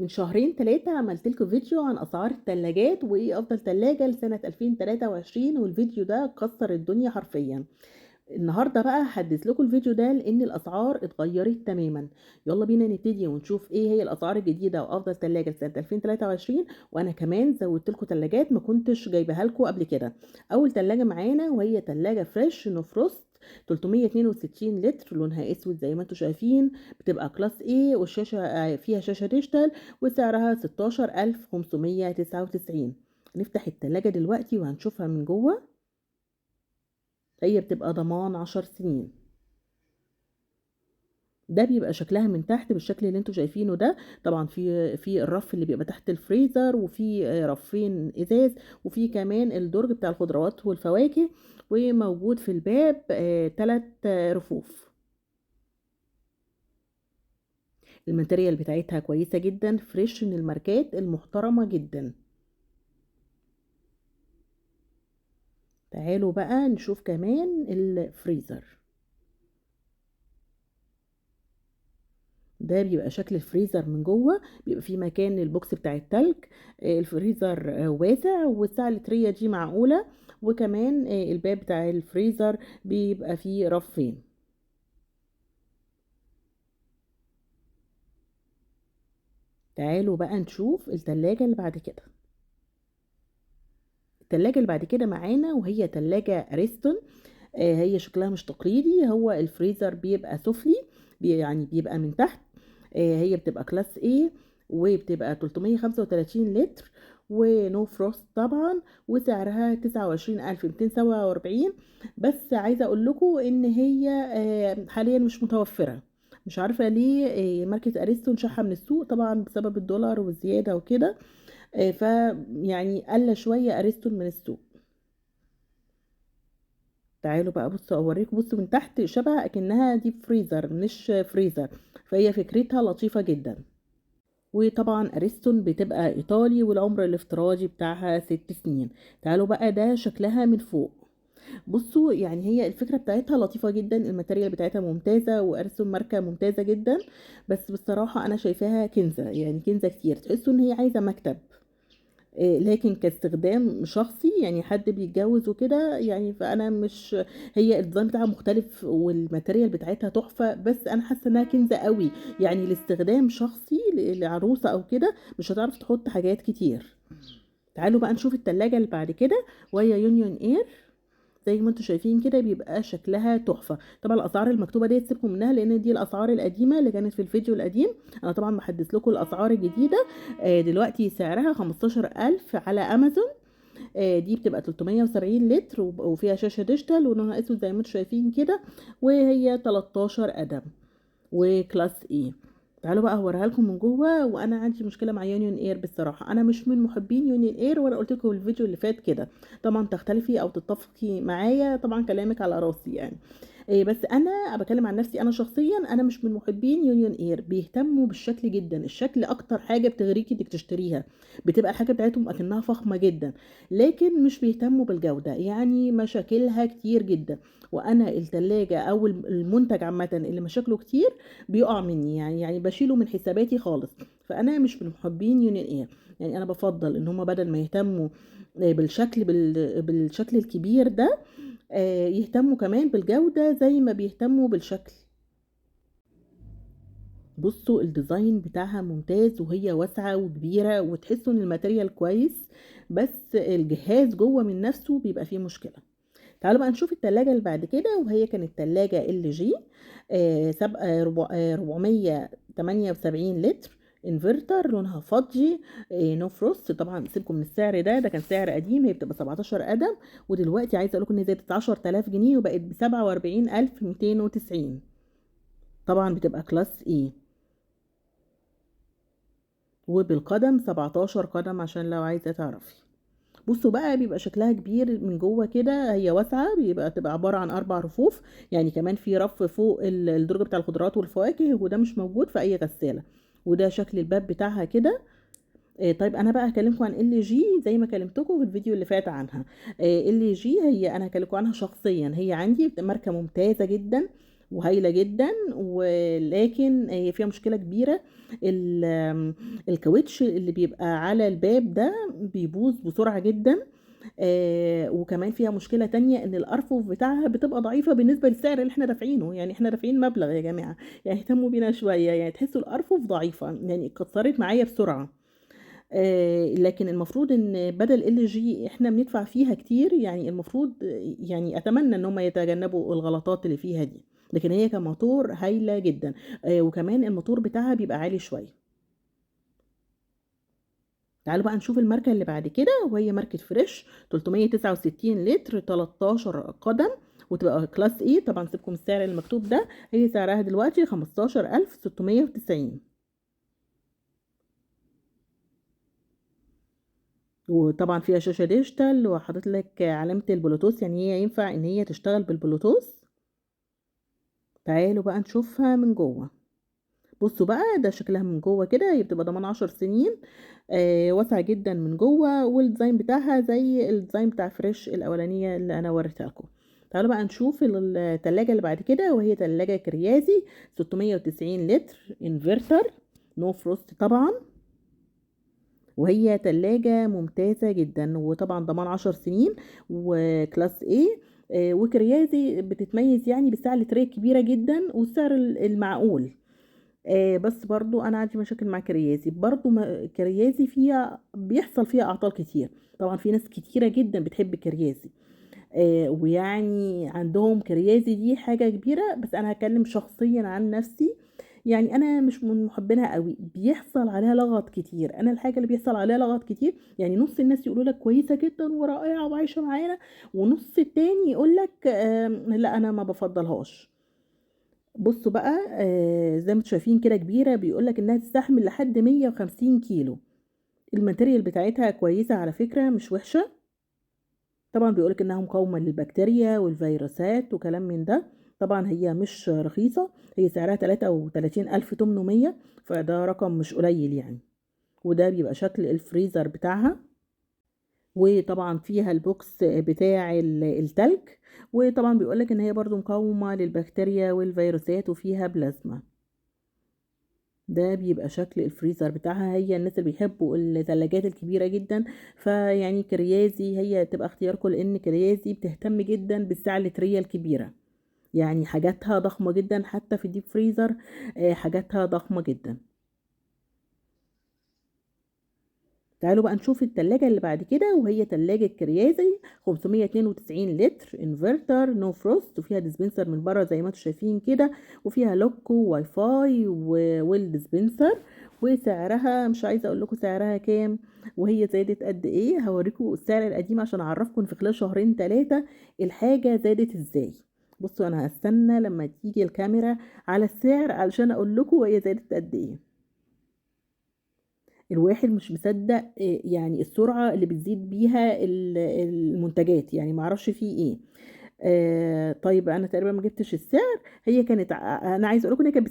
من شهرين 3 عملت لكم فيديو عن أسعار التلاجات وإيه أفضل تلاجة لسنة 2023 والفيديو ده كسر الدنيا حرفيًا. النهارده بقى هاحدّث لكم الفيديو ده لإن الأسعار اتغيّرت تمامًا. يالّا بينا نبتدي ونشوف إيه هي الأسعار الجديدة وأفضل تلاجة لسنة 2023 وأنا كمان زوّدت لكم تلاجات ما كنتش جايباها لكم قبل كده. أول تلاجة معانا وهي تلاجة فريش نو فروست 362 لتر لونها أسود زي ما أنتم شايفين، بتبقى كلاس A والشاشة فيها شاشة ديجيتال وسعرها 16,599. هنفتح التلاجة دلوقتي وهنشوفها من جوّه. هي بتبقى ضمان 10 سنين. ده بيبقى شكلها من تحت بالشكل اللي أنتم شايفينه ده. طبعًا في الرف اللي بيبقى تحت الفريزر، وفي رفين إزاز، وفي كمان الدرج بتاع الخضروات والفواكه، وموجود في الباب 3 رفوف. الmaterial بتاعتها كويسة جدًا، فريش من الماركات المحترمة جدًا. تعالوا بقى نشوف كمان الفريزر. ده بيبقى شكل الفريزر من جوه، بيبقى فيه مكان للبوكس بتاع التلج. الفريزر واسع والسعة اللترية دي معقولة، وكمان الباب بتاع الفريزر بيبقى فيه رفين. تعالوا بقى نشوف التلاجة اللي بعد كده. التلاجة اللي بعد كده معانا وهي تلاجة أريستون. هي شكلها مش تقليدي، هو الفريزر بيبقى سفلي، يعني بيبقى من تحت. هي بتبقى كلاس A وبتبقى 335 لتر وNo frost طبعًا، وسعرها 29,247. بس عايزة أقول لكم إن هي حاليًا مش متوفرة، مش عارفة ليه ماركة أريستون شاحة من السوق طبعًا بسبب الدولار والزيادة وكده. فيعني قَلّ شوية أريستون من السوق. تعالوا بقى بصوا أوريكم، بصوا من تحت شبه أكنها ديب فريزر مش فريزر، فهي فكرتها لطيفة جدا. وطبعا أريستون بتبقى إيطالي والعمر الافتراضي بتاعها 6 سنين. تعالوا بقى ده شكلها من فوق. بصوا يعني هي الفكرة بتاعتها لطيفة جدا، الماتيريال بتاعتها ممتازة وأريستون ماركة ممتازة جدا. بس بصراحة أنا شايفاها كنزة، يعني كنزة كتير، تحسوا إن هي عايزة مكتب. لكن كاستخدام شخصي يعني حد بيتجوز وكده يعني، فأنا مش، هي الديزاين بتاعها مختلف والماتيريال بتاعتها تحفة، بس أنا حاسة إنها كنزة قوي. يعني لاستخدام شخصي لعروسة أو كده مش هتعرف تحط حاجات كتير. تعالوا بقى نشوف التلاجة اللي بعد كده وهي يونيون اير. زي ما انتم شايفين كده بيبقى شكلها تحفة. طبعا الاسعار المكتوبة دي تسيبكم منها لان دي الاسعار القديمة اللي كانت في الفيديو القديم. انا طبعا بحدث لكم الاسعار الجديدة. دلوقتي سعرها 15,000 على امازون. دي بتبقى 370 لتر وفيها شاشة ديجيتال ولونها اسود زي ما انتم شايفين كده، وهي 13 قدم وكلاس اي. تعالوا بقى هوريها لكم من جوه. وانا عندي مشكله مع يونيون اير بصراحه، انا مش من محبين يونيون اير، وانا قلت لكم الفيديو اللي فات كده. طبعا تختلفي او تتفقي معايا، طبعا كلامك على راسي يعني. بس انا بتكلم عن نفسي انا شخصيا، انا مش من محبين يونيون اير. بيهتموا بالشكل جدا، الشكل اكتر حاجه بتغريكي انك تشتريها. بتبقى الحاجه بتاعتهم اكنها فخمه جدا، لكن مش بيهتموا بالجوده، يعني مشاكلها كتير جدا. وانا التلاجة او المنتج عامه اللي مشاكله كتير بيقع مني، يعني باشيله من حساباتي خالص. فانا مش من محبين يونين اير. يعني انا بفضل ان هم بدل ما يهتموا بالشكل الكبير ده، يهتموا كمان بالجودة زي ما بيهتموا بالشكل. بصوا الديزاين بتاعها ممتاز، وهي واسعة وكبيرة وتحسوا ان الماتيريال كويس، بس الجهاز جوه من نفسه بيبقى فيه مشكلة. تعالوا بقى نشوف التلاجة اللي بعد كده وهي كانت تلاجة ال جي. سابقة 478 لتر، انفرتر لونها فضي. نو فروست. طبعا سيبكم من السعر ده كان سعر قديم، هي بتبقى 17 قدم، ودلوقتي عايزه اقول لكم ان زادت 10000 جنيه وبقت ب 47,290. طبعا بتبقى كلاس اي وبالقدم 17 قدم عشان لو عايزه تعرفي. بصوا بقى بيبقى شكلها كبير من جوه كده، هي واسعه، تبقى عباره عن 4 رفوف. يعني كمان في رف فوق الدرج بتاع الخضروات والفواكه، وده مش موجود في اي غساله. وده شكل الباب بتاعها كده. طيب انا بقى هكلمكم عن ال جي زي ما كلمتكم في الفيديو اللي فات عنها. ال جي هي انا هكلمكم عنها شخصيا، هي عندي ماركه ممتازه جدا وهايلة جدا، ولكن هي فيها مشكلة كبيرة. الكاوتش اللي بيبقى على الباب ده بيبوظ بسرعة جدا. وكمان فيها مشكلة تانية ان الارفف بتاعها بتبقى ضعيفة بالنسبة للسعر اللي احنا دافعينه. يعني احنا دافعين مبلغ يا جماعة، يعني اهتموا بينا شوية. يعني تحسوا الارفف ضعيفة، يعني اتكسرت معايا بسرعة. لكن المفروض ان بدل ال جي احنا بندفع فيها كتير، يعني المفروض يعني اتمنى ان هم يتجنبوا الغلطات اللي فيها دي. لكن هي كموتور هايلة جدا. وكمان الموتور بتاعها بيبقى عالي شوية. تعالوا بقى نشوف الماركة اللي بعد كده، وهي ماركة فريش 369 لتر 13 قدم، وتبقى كلاس ايه. طبعا سيبكم السعر المكتوب ده. هي سعرها دلوقتي 15690. وطبعا فيها شاشة ديجيتال، وحاطط لك علامة البلوتوث، يعني هي ينفع ان هي تشتغل بالبلوتوث. تعالوا بقى نشوفها من جوه. بصوا بقى، ده شكلها من جوه كده. هي بتبقى ضمان 10 سنين. واسعة جدا من جوه، والديزاين بتاعها زي الديزاين بتاع فريش الاولانية اللي انا وريتها لكم. تعالوا بقى نشوف التلاجة اللي بعد كده، وهي تلاجة كريازي 690 لتر انفرتر، نو فروست طبعا. وهي تلاجة ممتازة جدا، وطبعا ضمان 10 سنين، وكلاس A. وكريازي بتتميز يعني بالسعر التريه كبيرة جدا والسعر المعقول. بس برضو انا عندي مشاكل مع كريازي. برضو كريازي فيها بيحصل فيها اعطال كتير. طبعا في ناس كتيرة جدا بتحب كريازي. ويعني عندهم كريازي دي حاجة كبيرة. بس انا هتكلم شخصيا عن نفسي. يعني انا مش من محبينها قوي، بيحصل عليها لغط كتير. انا الحاجة اللي بيحصل عليها لغط كتير، يعني نص الناس يقولوا لك كويسة جدا ورائعة وعايشة معانا، ونص التاني يقول لك لا انا ما بفضلهاش. بصوا بقى، زي ما انتم شايفين كده كبيرة. بيقولك انها تستحمل لحد 150 كيلو. الماتيريال بتاعتها كويسة على فكرة، مش وحشة. طبعا بيقولك انها مقاومة للبكتيريا والفيروسات وكلام من ده. طبعا هي مش رخيصة. هي سعرها 33800، فده رقم مش قليل يعني. وده بيبقى شكل الفريزر بتاعها. وطبعا فيها البوكس بتاع التلج. وطبعا بيقولك ان هي برضو مقاومة للبكتيريا والفيروسات، وفيها بلازما. ده بيبقى شكل الفريزر بتاعها. هي الناس اللي بيحبوا الثلاجات الكبيرة جدا، فيعني كريازي هي تبقى اختياركم، لان كريازي بتهتم جدا بالسعة اللترية الكبيرة. يعني حاجاتها ضخمة جدا، حتى في الديب فريزر حاجاتها ضخمة جدا. تعالوا بقى نشوف التلاجة اللي بعد كده، وهي تلاجة كريازي 592 لتر انفرتر نو فروست، وفيها ديسبنسر من بره زي ما انتم شايفين كده، وفيها لوك وواي فاي والديسبنسر. وسعرها مش عايزه اقول لكم سعرها كام، وهي زادت قد ايه. هوريكم السعر القديم عشان اعرفكم في خلال شهرين ثلاثه الحاجه زادت ازاي. بصوا انا هستنى لما تيجي الكاميرا على السعر علشان اقول لكم هي زادت قد ايه. الواحد مش مصدق يعني السرعة اللي بتزيد بيها المنتجات، يعني معرفش فيه ايه. طيب انا تقريبا ما جبتش السعر. هي كانت انا عايز اقول لكم ان هي كانت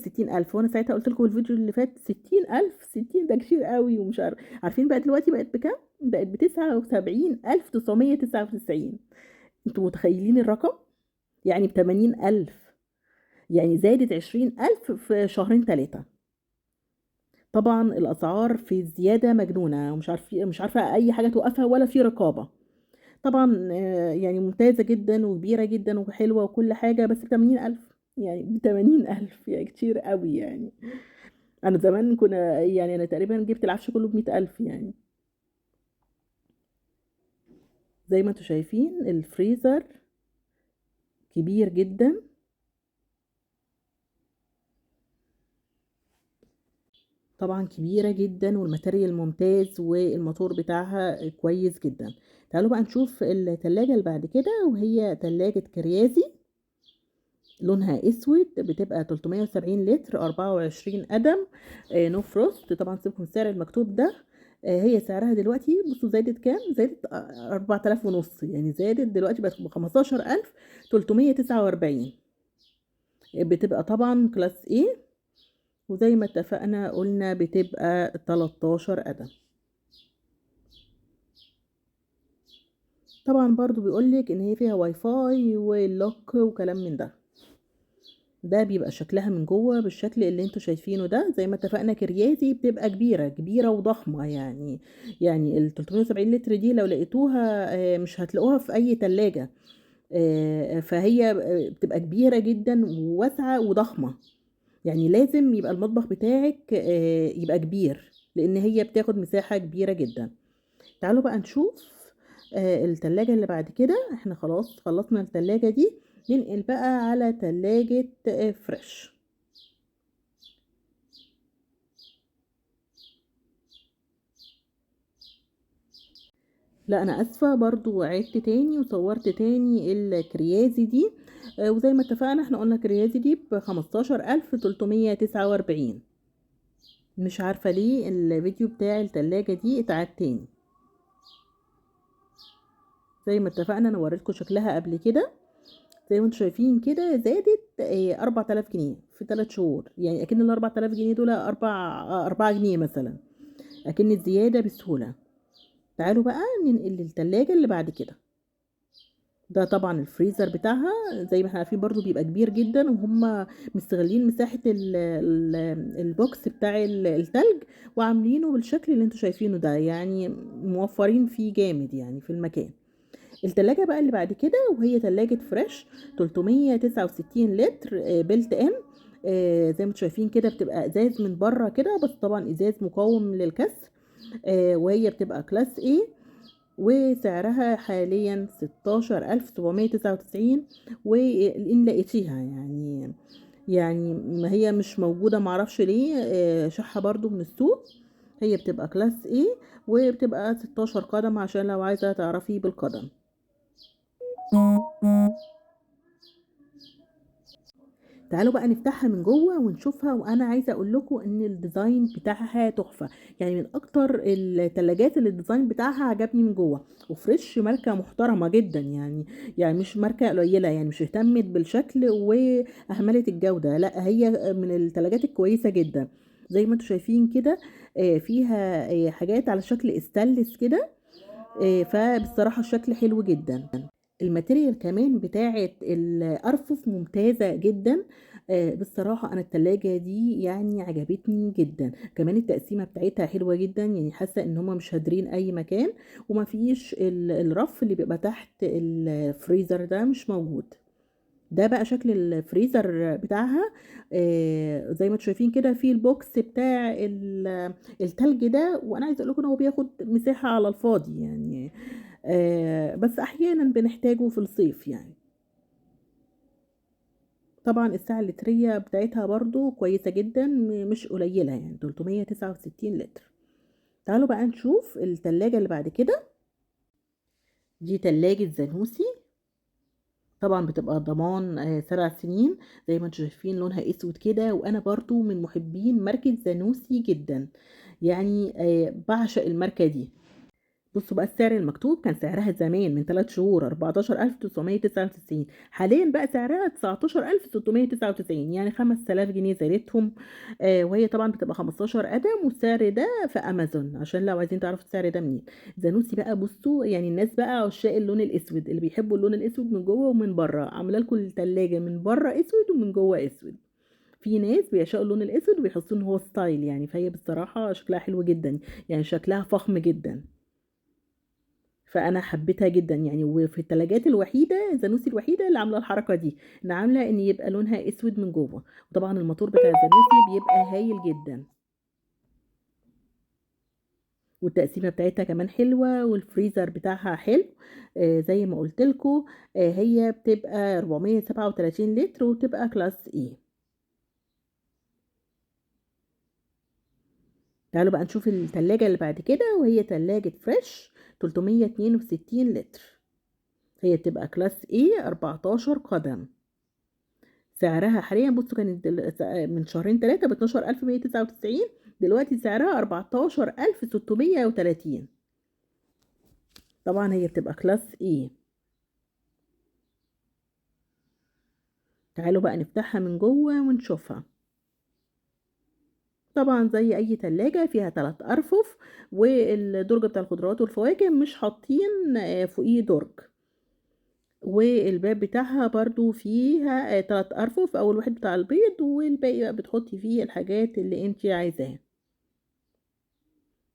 ب60000، وانا ساعتها قلت لكم الفيديو اللي فات 60000. 60 ده كتير قوي ومش عارف. عارفين بقى دلوقتي بقت بكام؟ بقت ب79999. انتوا متخيلين الرقم؟ يعني ب80000. يعني زادت 20000 في شهرين ثلاثة. طبعا الاسعار في زياده مجنونه، ومش عارفه مش عارفه اي حاجه توقفها ولا في رقابه. طبعا يعني ممتازه جدا وكبيره جدا وحلوه وكل حاجه، بس ب80000. يعني ب80000 يعني كتير قوي يعني. انا زمان كنا يعني انا تقريبا جبت العفش كله ب100000 يعني. زي ما انتم شايفين الفريزر كبير جدا. طبعا كبيرة جدا، والماتيريال ممتاز، والموتور بتاعها كويس جدا. تعالوا بقى نشوف التلاجة اللي بعد كده، وهي تلاجة كريازي. لونها اسود، بتبقى 370 لتر 24 قدم، نو فروست. طبعا سيبكم السعر المكتوب ده. هي سعرها دلوقتي بصوا زادت كام. زادت 4000 ونص، يعني زادت دلوقتي بقت ب 15349. بتبقى طبعا كلاس A. وزي ما اتفقنا قلنا بتبقى 13 قدم. طبعا برضو بيقولك ان هي فيها واي فاي ولوك وكلام من ده. ده بيبقى شكلها من جوه بالشكل اللي انتوا شايفينه ده. زي ما اتفقنا كرياتي بتبقى كبيرة كبيرة وضخمة يعني. يعني ال 370 لتر دي لو لقيتوها مش هتلاقوها في اي تلاجة. فهي بتبقى كبيرة جدا وواسعة وضخمة. يعني لازم يبقى المطبخ بتاعك يبقى كبير، لان هي بتاخد مساحة كبيرة جدا. تعالوا بقى نشوف التلاجة اللي بعد كده. احنا خلاص خلصنا التلاجة دي، ننقل بقى على تلاجة فريش. لا انا اسفة، برضو عدت تاني وصورت تاني الكريازي دي. وزي ما اتفقنا احنا قلنا كريازي دي ب15349. مش عارفة ليه الفيديو بتاع التلاجة دي اتعاد تاني. زي ما اتفقنا انا وريتكم شكلها قبل كده. زي ما انتم شايفين كده زادت 4000 جنيه في 3 شهور. يعني اكن ال4000 جنيه دول 4 جنيه مثلا، اكن الزيادة بسهولة. تعالوا بقى ننقل للتلاجة اللي بعد كده. ده طبعا الفريزر بتاعها زي ما احنا عارفين برضو بيبقى كبير جدا، وهم مستغلين مساحة البوكس بتاع التلج وعاملينه بالشكل اللي انتوا شايفينه ده. يعني موفرين فيه جامد يعني في المكان. التلاجة بقى اللي بعد كده وهي تلاجة فريش 369 لتر بيلت ان. زي ما انتوا شايفين كده بتبقى ازاز من بره كده، بس طبعا ازاز مقاوم للكسر. وهي بتبقى كلاس A، وسعرها حاليا 16799. وإن لقيتيها يعني، يعني ما هي مش موجودة معرفش ليه، شحة برضو من السوق. هي بتبقى كلاس A، وبتبقى 16 قدم عشان لو عايزة تعرفي بالقدم. تعالوا بقى نفتحها من جوه ونشوفها. وانا عايزه اقول لكم ان الديزاين بتاعها تحفه. يعني من اكتر الثلاجات اللي الديزاين بتاعها عجبني من جوه. وفريش ماركه محترمه جدا يعني. يعني مش ماركه قليله، يعني مش اهتمت بالشكل واهملت الجوده، لا هي من الثلاجات الكويسه جدا. زي ما انتم شايفين كده فيها حاجات على شكل استانلس كده. فبصراحه الشكل حلو جدا. الماتيريال كمان بتاعة الأرفف ممتازة جدا. بصراحة أنا التلاجة دي يعني عجبتني جدا. كمان التقسيمة بتاعتها حلوة جدا، يعني حاسة إن هما مش هادرين أي مكان. وما فيش الرف اللي بيبقى تحت الفريزر ده مش موجود. ده بقى شكل الفريزر بتاعها. زي ما انتم شايفين كده في البوكس بتاع التلج ده. وانا عايزه اقول لكم ان هو بياخد مساحه على الفاضي يعني. بس احيانا بنحتاجه في الصيف يعني. طبعا السعة اللترية بتاعتها برضو كويسة جدا، مش قليلة يعني 369 لتر. تعالوا بقى نشوف التلاجة اللي بعد كده. دي تلاجة زانوسي. طبعا بتبقى ضمان 7 سنين. زي ما انتم شايفين لونها اسود كده، وانا برضو من محبين ماركة زانوسي جدا. يعني بعشق الماركة دي. بصوا بقى السعر المكتوب كان سعرها زمان من 3 شهور 14999. حاليا بقى سعرها 19699، يعني 5000 جنيه زادتهم. وهي طبعا بتبقى 15 قدم. والسعر ده في امازون عشان لو عايزين تعرفوا السعر ده منين. زانوسي بقى بصوا، يعني الناس بقى عشاق اللون الاسود اللي بيحبوا اللون الاسود من جوه ومن بره، عامله لكم التلاجة من بره اسود ومن جوه اسود. في ناس بيعشقوا اللون الاسود وبيحسوا ان هو ستايل يعني. فهي بصراحه شكلها حلو جدا، يعني شكلها فخم جدا. فانا حبيتها جدا يعني. وفي الثلاجات الوحيده زانوسي الوحيده اللي عامله الحركه دي، ان عامله ان يبقى لونها اسود من جوه. وطبعا الموتور بتاع زانوسي بيبقى هايل جدا. والتقسيمه بتاعتها كمان حلوه، والفريزر بتاعها حلو. زي ما قلت لكم هي بتبقى 437 لتر وتبقى كلاس اي. تعالوا بقى نشوف التلاجة اللي بعد كده وهي تلاجة فريش 362 لتر. هي بتبقى كلاس اي 14 قدم. سعرها حاليا بصوا كانت من شهرين ثلاثة ب 12199. دلوقتي سعرها 14630. طبعا هي بتبقى كلاس ايه. تعالوا بقى نفتحها من جوه ونشوفها. طبعا زي اي تلاجة فيها 3 ارفف. والدرج بتاع الخضروات والفواكه مش حاطين فوقيه درج. والباب بتاعها برضو فيها 3 أرفف، أول واحد بتاع البيض والباقي بقى بتحطي فيه الحاجات اللي انتي عايزاها.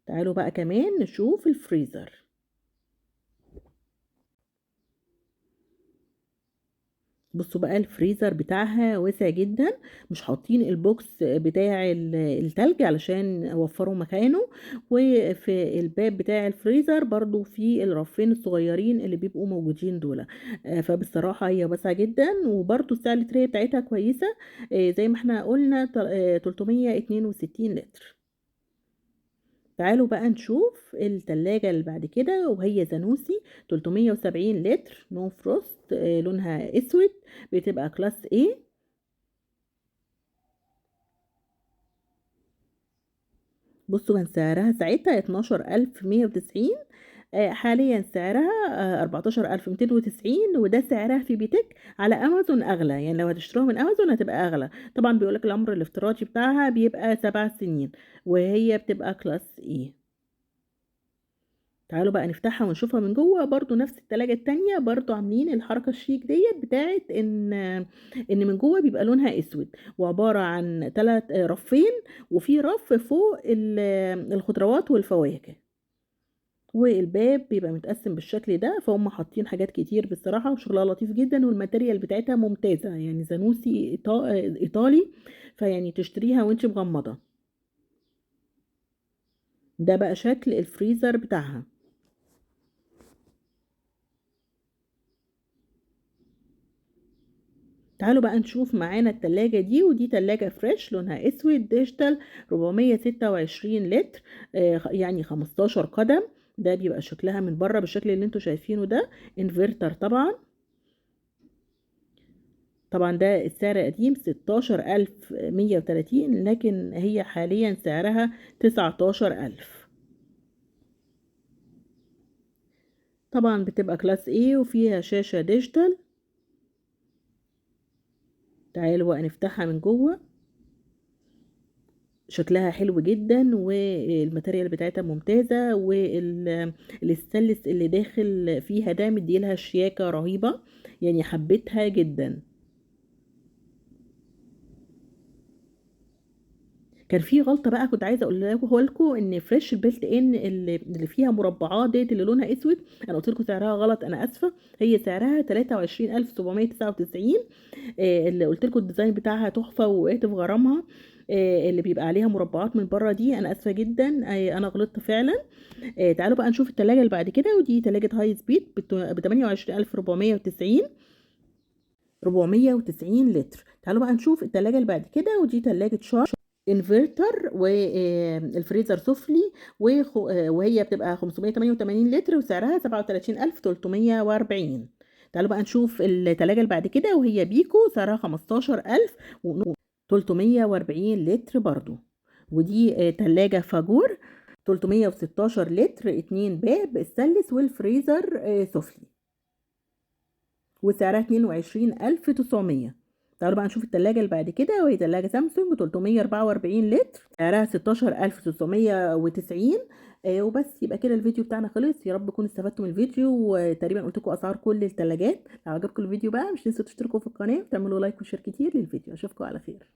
تعالوا بقى كمان نشوف الفريزر. بصوا بقى الفريزر بتاعها واسع جدا، مش حاطين البوكس بتاع التلج علشان وفروا مكانه. وفي الباب بتاع الفريزر برضو في الرفين الصغيرين اللي بيبقوا موجودين دول. فبصراحة هي واسعة جدا، وبرضو السعة اللترية بتاعتها كويسة. زي ما احنا قلنا 362 لتر. تعالوا بقى نشوف التلاجة اللي بعد كده، وهي زانوسي 370 لتر نو فروست، لونها اسود، بتبقى كلاس A. بصوا كان سعرها ساعتها 12190. حاليا سعرها 14290، وده سعرها في بيتك. على امازون اغلى، يعني لو هتشتروها من امازون هتبقى اغلى. طبعا بيقولك العمر الافتراضي بتاعها بيبقى 7 سنين، وهي بتبقى كلاس E. تعالوا بقى نفتحها ونشوفها من جوه. برضو نفس التلاجة التانية، برضو عاملين الحركة الشيك ديت بتاعت ان من جوه بيبقى لونها اسود، وعبارة عن 3 رفين، وفي رف فوق الخضروات والفواكه. والباب بيبقى متقسم بالشكل ده، فهم حاطين حاجات كتير بصراحة، وشغلها لطيف جدا، والماتيريال بتاعتها ممتازة، يعني زانوسي ايطالي، فيعني تشتريها وانت مغمضة. ده بقى شكل الفريزر بتاعها. تعالوا بقى نشوف معانا التلاجة دي، ودي تلاجة فريش لونها اسود ديجيتال 426 لتر، يعني 15 قدم. ده بيبقى شكلها من بره بالشكل اللي انتوا شايفينه ده. انفرتر طبعا. طبعا ده السعر قديم 16130، لكن هي حاليا سعرها 19000. طبعا بتبقى كلاس A وفيها شاشة ديجيتال. تعالوا بقى نفتحها من جوه. شكلها حلو جدا، والماتيريال بتاعتها ممتازة، والستانلس اللي داخل فيها ده مديلها شياكة رهيبة، يعني حبيتها جدا. كان في غلطة بقى كنت عايزة اقولها لكم، ان فريش البيلت ان اللي فيها مربعات ديت اللي لونها اسود، انا قلت لكم سعرها غلط، انا اسفة. هي سعرها 23799. اللي قلت لكم الديزاين بتاعها تحفة، وقعت في غرامها. اللي بيبقى عليها مربعات من بره دي، انا اسفة جدا، انا غلطت فعلا. تعالوا بقى نشوف التلاجة اللي بعد كده، ودي تلاجة هاي سبيد ب 28490. 490 لتر. تعالوا بقى نشوف التلاجة اللي بعد كده، ودي تلاجة شارج انفرتر والفريزر سفلي، وهي بتبقى 588 لتر، وسعرها 37340. تعالوا بقى نشوف التلاجة اللي بعد كده، وهي بيكو سعرها 15000 340 لتر برضو. ودي تلاجة فاجور 316 لتر، 2 باب ستانلس، والفريزر سفلي، وسعرها 22900. تعالوا بقى نشوف التلاجة اللي بعد كده، وهي تلاجة سامسونج 344 لتر، سعرها 16990. وبس يبقى كده الفيديو بتاعنا خلص. يا رب تكونوا استفدتوا من الفيديو، وتقريبا قلت لكم اسعار كل التلاجات. لو عجبكم الفيديو بقى مش تنسوا تشتركوا في القناة وتعملوا لايك وشير كتير للفيديو. اشوفكم على خير.